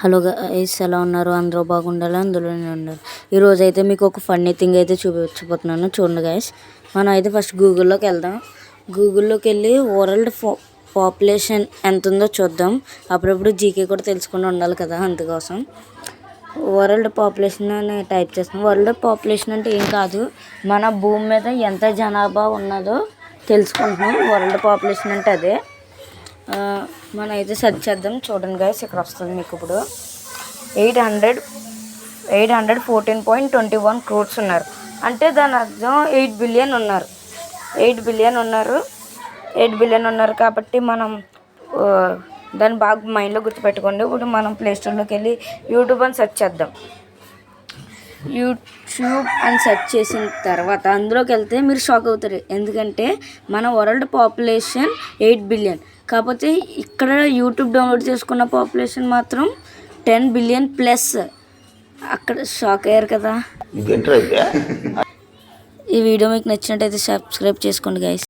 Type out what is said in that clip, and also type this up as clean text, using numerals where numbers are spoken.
Hello guys, ఎలా ఉన్నారు? అందరూ బాగుండాలి, అందులోనే ఉండాలి. ఈరోజు అయితే మీకు ఒక ఫన్నీ థింగ్ అయితే చూపించబోతున్నాను. చూడండి గైస్, మనం అయితే ఫస్ట్ గూగుల్లోకి వెళ్దాం. గూగుల్లోకి వెళ్ళి వరల్డ్ పాపులేషన్ ఎంత ఉందో చూద్దాం. అప్పుడప్పుడు జీకే కూడా తెలుసుకుండా ఉండాలి కదా, అందుకోసం వరల్డ్ పాపులేషన్ అని టైప్ చేస్తాం. వరల్డ్ పాపులేషన్ అంటే ఏం కాదు, మన భూమి మీద ఎంత జనాభా ఉన్నదో తెలుసుకుంటున్నాం. వరల్డ్ పాపులేషన్ అంటే అదే. మనం అయితే సెర్చ్ చేద్దాం. చూడండి గైస్, ఇక్కడ వస్తుంది మీకు. ఇప్పుడు 814.21 crores ఉన్నారు. అంటే దాని అర్థం 8 బిలియన్ ఉన్నారు. 8 బిలియన్ ఉన్నారు కాబట్టి మనం దాన్ని బాగా మైండ్లో గుర్తుపెట్టుకోండి. ఇప్పుడు మనం ప్లేస్టోర్లోకి వెళ్ళి యూట్యూబ్ అని సెర్చ్ చేద్దాం. యూట్యూబ్ అని సెర్చ్ చేసిన తర్వాత అందులోకి వెళ్తే మీరు షాక్ అవుతారు. ఎందుకంటే మన వరల్డ్ పాపులేషన్ 8 బిలియన్, కాకపోతే ఇక్కడ యూట్యూబ్ డౌన్లోడ్ చేసుకున్న పాపులేషన్ మాత్రం 10 బిలియన్ ప్లస్. అక్కడ షాక్ అయ్యారు కదా. ఈ వీడియో మీకు నచ్చినట్టయితే సబ్స్క్రైబ్ చేసుకోండి గైస్.